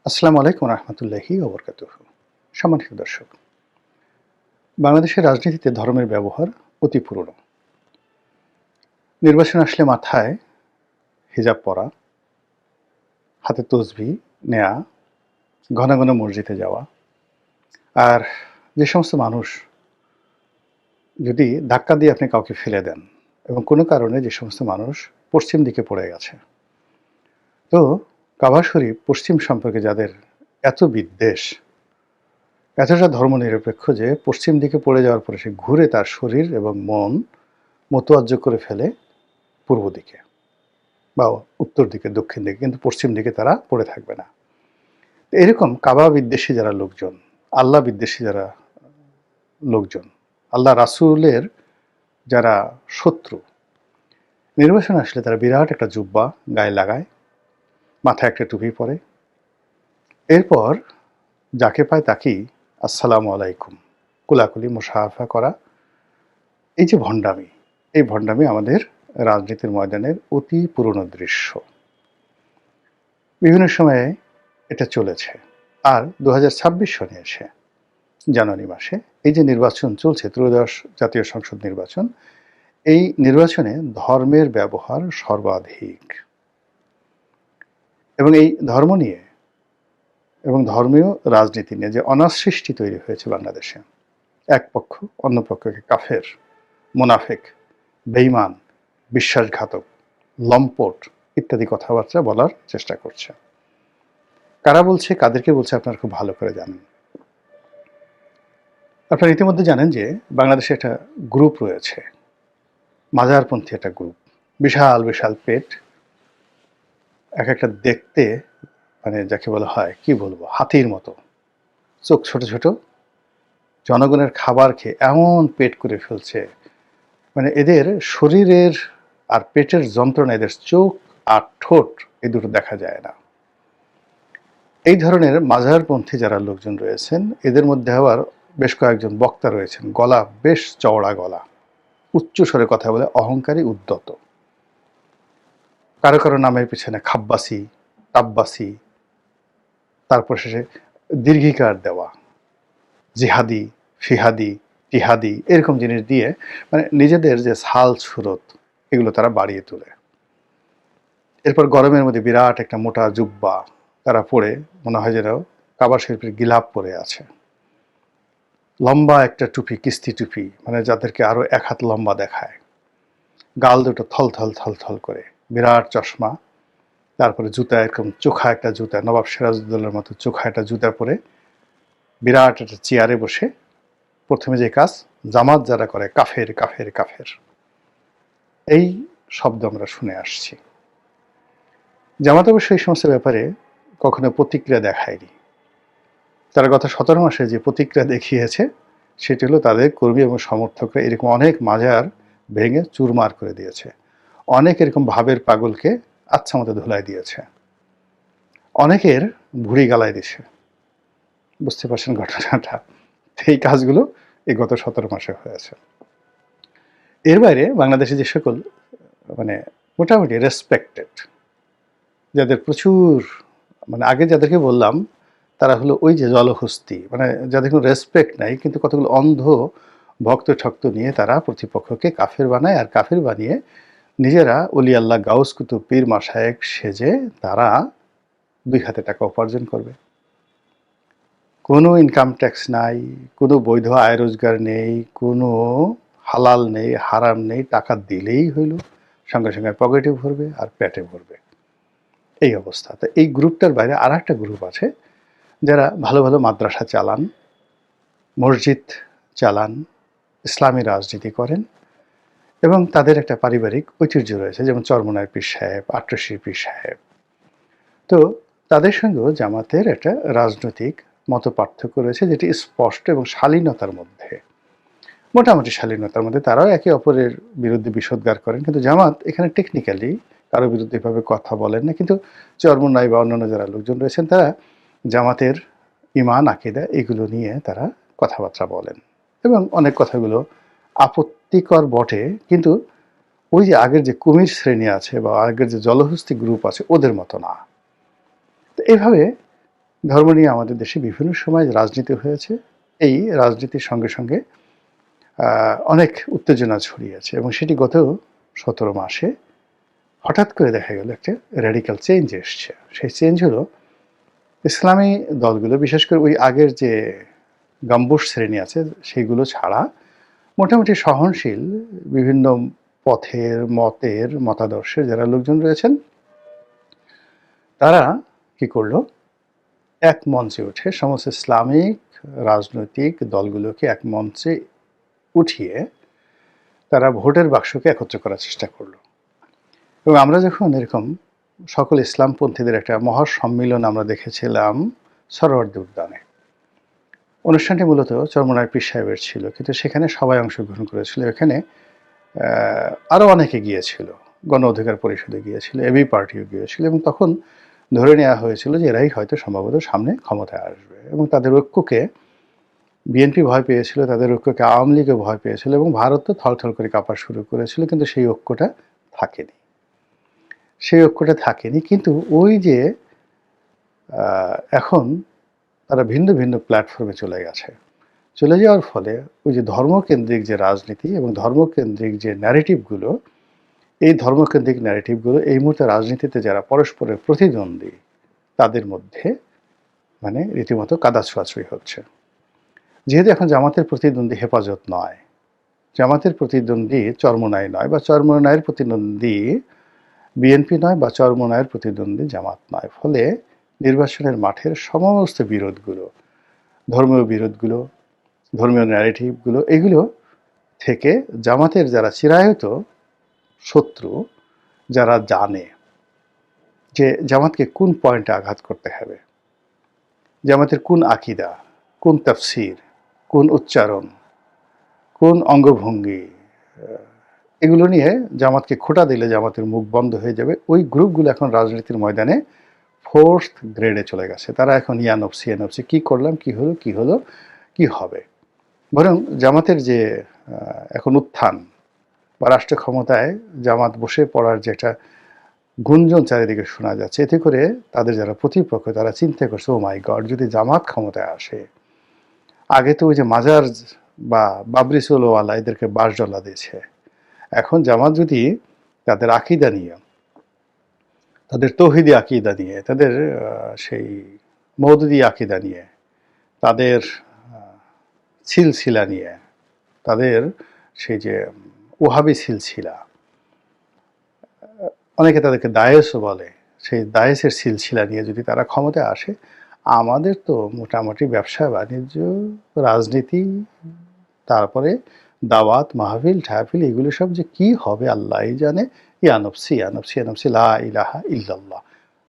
আসসালামু আলাইকুম রহমতুল্লাহি ওবরকাতুহু। সম্মানিত দর্শক, বাংলাদেশের রাজনীতিতে ধর্মের ব্যবহার অতি পুরনো। নির্বাচন আসলে মাথায় হিজাব পরা, হাতে তসবি নেয়া, ঘন ঘন মসজিদে যাওয়া, আর যে সমস্ত মানুষ যদি ধাক্কা দিয়ে আপনি কাউকে ফেলে দেন এবং কোনো কারণে যে সমস্ত মানুষ পশ্চিম দিকে পড়ে গেছে, তো কাবা শরীফ পশ্চিম সম্পর্কে যাদের এত বিদ্বেষ, এতটা ধর্মনিরপেক্ষ যে পশ্চিম দিকে পড়ে যাওয়ার পরে সে ঘুরে তার শরীর এবং মন মোতওয়াজ্জ করে ফেলে পূর্ব দিকে বা উত্তর দিকে, দক্ষিণ দিকে, কিন্তু পশ্চিম দিকে তারা পড়ে থাকবে না। এরকম কাবা বিদ্বেষী যারা লোকজন, আল্লাহ বিদ্বেষী যারা লোকজন, আল্লাহ রাসূলের যারা শত্রু, নির্বাচন আসলে তারা বিরাট একটা জুব্বা গায়ে লাগায়, মাথায় একটা টুপি পরে, এরপর যাকে পায় তাকেই আসসালামু আলাইকুম কুলাকুলি মুসাফা করা। এই যে ভণ্ডামি, এই ভণ্ডামি আমাদের রাজনীতির ময়দানের অতি পুরনো দৃশ্য। বিভিন্ন সময়ে এটা চলেছে। আর ২০২৬ সনে এসে জানুয়ারি মাসে এই যে নির্বাচন চলছে, ত্রয়োদশ জাতীয় সংসদ নির্বাচন, এই নির্বাচনে ধর্মের ব্যবহার সর্বাধিক। এবং এই ধর্ম নিয়ে এবং ধর্মীয় রাজনীতি নিয়ে যে অনাসৃষ্টি তৈরি হয়েছে বাংলাদেশে, এক পক্ষ অন্য পক্ষকে কাফের, মুনাফেক, বেঈমান, বিশ্বাসঘাতক, লম্পট ইত্যাদি কথাবার্তা বলার চেষ্টা করছে। কারা বলছে, কাদেরকে বলছে আপনারা খুব ভালো করে জানেন। আপনারা ইতিমধ্যে জানেন যে বাংলাদেশে একটা গ্রুপ রয়েছে, মাজারপন্থী একটা গ্রুপ, বিশাল বিশাল পেট, এক একটা দেখতে মানে যাকে বলা হয় কি বলবো, হাতির মতো, চোখ ছোট ছোট, জনগণের খাবার খেয়ে এমন পেট করে ফেলছে, মানে এদের শরীরের আর পেটের যন্ত্রণা, এদের চোখ আর ঠোঁট এই দুটো দেখা যায় না। এই ধরনের মাজারপন্থী যারা লোকজন রয়েছেন, এদের মধ্যে আবার বেশ কয়েকজন বক্তা রয়েছেন, গলা বেশ চওড়া গলা, উচ্চ স্বরে কথা বলে, অহংকারী, উদ্যত, কারো কারো নামের পিছনে খাব্বাসি, তাব্বাসি, তারপর শেষে দীর্ঘিকার দেওয়া, জিহাদি, ফিহাদি, টিহাদি, এরকম জিনিস দিয়ে মানে নিজেদের যে সাল সুরত এগুলো তারা বাড়িয়ে তোলে। এরপর গরমের মধ্যে বিরাট একটা মোটা জুব্বা তারা পরে, মনে হয় যেন কাবা শরীফের গিলাপ পরে আছে। লম্বা একটা টুপি, কিস্তি টুপি, মানে যাদেরকে আরো এক হাত লম্বা দেখায়, গাল দুটো থল থল থল থল করে, বিরাট চশমা, তারপরে জুতা এরকম চোখা একটা জুতা, নবাব সিরাজউদ্দৌলার মতো চোখা একটা জুতা পরে বিরাট একটা চেয়ারে বসে প্রথমে যে কাজ, জামাত যারা করে, কাফের কাফের কাফের, এই শব্দ আমরা শুনে আসছি। জামাত অবশ্য এই সমস্ত ব্যাপারে কখনো প্রতিক্রিয়া দেখায়নি। তারা গত ১৭ মাসে যে প্রতিক্রিয়া দেখিয়েছে সেটি হলো তাদের কর্মী এবং সমর্থকরা এরকম অনেক মাজার ভেঙে চুরমার করে দিয়েছে, অনেক এরকম ভাবের পাগলকে আচ্ছা মতো ধুলাই দিয়েছে, অনেকের ভুঁড়ি গালায় দিছে। বুঝতে পারছেন ঘটনাটা? এই কাজগুলো এই গত ১৭ মাসে হয়েছে। এর বাইরে বাংলাদেশে যে সকল মানে মোটামুটি রেসপেক্টেড, যাদের প্রচুর মানে আগে যাদেরকে বললাম তারা হলো ওই যে জলহস্তি, মানে যাদের কোনো রেসপেক্ট নাই, কিন্তু কতগুলো অন্ধ ভক্ত ঠক্ত নিয়ে তারা প্রতিপক্ষকে কাফের বানায়, আর কাফের বানিয়ে নিজেরা অলি আল্লাহ, গাউস কুতুব, পীর মাশায়েখ সেজে তারা ২ হাতে টাকা উপার্জন করবে। কোনো ইনকাম ট্যাক্স নাই, কোনো বৈধ আয় রোজগার নেই, কোনো হালাল নেই, হারাম নেই, টাকা দিলেই হইল, সঙ্গে সঙ্গে পকেটে ভরবে আর পেটে ভরবে, এই অবস্থা। তো এই গ্রুপটার বাইরে আর একটা গ্রুপ আছে যারা ভালো ভালো মাদ্রাসা চালান, মসজিদ চালান, ইসলামী রাজনীতি করেন, এবং তাদের একটা পারিবারিক ঐতিহ্য রয়েছে, যেমন চরমোনাই পীর সাহেব, আট্রসির পীর সাহেব। তো তাদের সঙ্গেও জামাতের একটা রাজনৈতিক মত পার্থক্য রয়েছে, যেটি স্পষ্ট এবং শালীনতার মধ্যে, মোটামুটি শালীনতার মধ্যে তারাও একে অপরের বিরুদ্ধে বিষোদ্গার করেন, কিন্তু জামাত এখানে টেকনিক্যালি কারো বিরুদ্ধে এভাবে কথা বলেন না। কিন্তু চরমোনাই বা অন্যান্য যারা লোকজন রয়েছেন তারা জামাতের ঈমান, আকীদা এগুলো নিয়ে তারা কথাবার্তা বলেন, এবং অনেক কথাগুলো আপত্তিকর বটে, কিন্তু ওই যে আগের যে কুমির শ্রেণী আছে বা আগের যে জলহস্তি গ্রুপ আছে ওদের মতো না। তো এইভাবে ধর্ম নিয়ে আমাদের দেশে বিভিন্ন সময় রাজনীতি হয়েছে। এই রাজনীতির সঙ্গে সঙ্গে অনেক উত্তেজনা ছড়িয়েছে এবং সেটি গত ১৭ মাসে হঠাৎ করে দেখা গেল একটা র্যাডিক্যাল চেঞ্জ এসছে। সেই চেঞ্জ হলো ইসলামী দলগুলো, বিশেষ করে ওই আগের যে গাম্বুশ শ্রেণী আছে সেইগুলো ছাড়া মোটামুটি সহনশীল বিভিন্ন পথের, মতের, মতাদর্শের যারা লোকজন রয়েছেন, তারা কি করলো, এক মঞ্চে উঠে সমস্ত ইসলামিক রাজনৈতিক দলগুলোকে এক মঞ্চে উঠিয়ে তারা ভোটের বাক্সকে একত্র করার চেষ্টা করলো। এবং আমরা যখন এরকম সকল ইসলামপন্থীদের একটা মহাসম্মিলন আমরা দেখেছিলাম সরোয়ার্দী উদ্যানে, অনুষ্ঠানটি মূলত চরমোনাই পীর সাহেবের ছিল, কিন্তু সেখানে সবাই অংশগ্রহণ করেছিল। এখানে আরও অনেকে গিয়েছিল, গণ অধিকার পরিষদে গিয়েছিল, এবি পার্টিও গিয়েছিল, এবং তখন ধরে নেওয়া হয়েছিল যে এরাই হয়তো সম্ভবত সামনে ক্ষমতায় আসবে। এবং তাদের ঐক্যকে বিএনপি ভয় পেয়েছিল, তাদের ঐক্যকে আওয়ামী লীগও ভয় পেয়েছিল, এবং ভারত তো থলথল করে কাঁপা শুরু করেছিল, কিন্তু সেই ঐক্যটা থাকেনি। সেই ঐক্যটা থাকেনি কিন্তু ওই যে এখন তারা ভিন্ন ভিন্ন প্ল্যাটফর্মে চলে গেছে। চলে যাওয়ার ফলে ওই যে ধর্মকেন্দ্রিক যে রাজনীতি এবং ধর্মকেন্দ্রিক যে ন্যারেটিভগুলো, এই ধর্মকেন্দ্রিক ন্যারেটিভগুলো এই মুহূর্তে রাজনীতিতে যারা পরস্পরের প্রতিদ্বন্দ্বী তাদের মধ্যে মানে রীতিমতো কাদা ছোঁয়াছুঁই হচ্ছে। যেহেতু এখন জামাতের প্রতিদ্বন্দ্বী হেফাজত নয়, জামাতের প্রতিদ্বন্দ্বী চরমোনাই নয়, বা চরমোনাইয়ের প্রতিদ্বন্দ্বী বিএনপি নয়, বা চরমোনাইয়ের প্রতিদ্বন্দ্বী জামাত নয়, ফলে নির্বাচনের মাঠের সমস্ত বিরোধগুলো, ধর্মীয় বিরোধগুলো, ধর্মীয় ন্যারেটিভগুলো, এগুলো থেকে জামাতের যারা চিরায়ত শত্রু, যারা জানে যে জামাতকে কোন পয়েন্টে আঘাত করতে হবে, জামাতের কোন আকিদা, কোন তাফসির, কোন উচ্চারণ, কোন অঙ্গভঙ্গি, এগুলো নিয়ে জামাতকে খোঁটা দিলে জামাতের মুখ বন্ধ হয়ে যাবে, ওই গ্রুপগুলো এখন রাজনীতির ময়দানে ফোর্থ গ্রেডে চলে গেছে। তারা এখন ইয়ানফসি এনফসি, কী করলাম, কী হলো, কী হলো, কী হবে। বরং জামাতের যে এখন উত্থান বা রাষ্ট্র ক্ষমতায় জামাত বসে পড়ার যে একটা গুঞ্জন চারিদিকে শোনা যাচ্ছে, এতে করে তাদের যারা প্রতিপক্ষ তারা চিন্তা করছে, ও মাই গড, যদি জামাত ক্ষমতায় আসে, আগে তো ওই যে মাজার বা বাবরি চৌলওয়ালা এদেরকে বাঁশডলা দিয়েছে, এখন জামাত যদি তাদের আকিদা নিয়ে, তাদের তৌহিদি আকিদা নিয়ে, তাদের সেই মওদুদি আকিদা নিয়ে, তাদের সিলসিলা নিয়ে, তাদের সেই যে ওহাবি সিলসিলা, অনেকে তাদেরকে দায়েসও বলে, সেই দায়েসের সিলসিলা নিয়ে যদি তারা ক্ষমতায় আসে, আমাদের তো মোটামুটি ব্যবসা বাণিজ্য, রাজনীতি, তারপরে দাওয়াত মাহফিল ঠাহফিল, এগুলো সব যে কি হবে আল্লাহই জানে। ইয়ানফসি ইয়ানফসি ইয়ানফসি লা ইলাহা ইল্লাল্লাহ,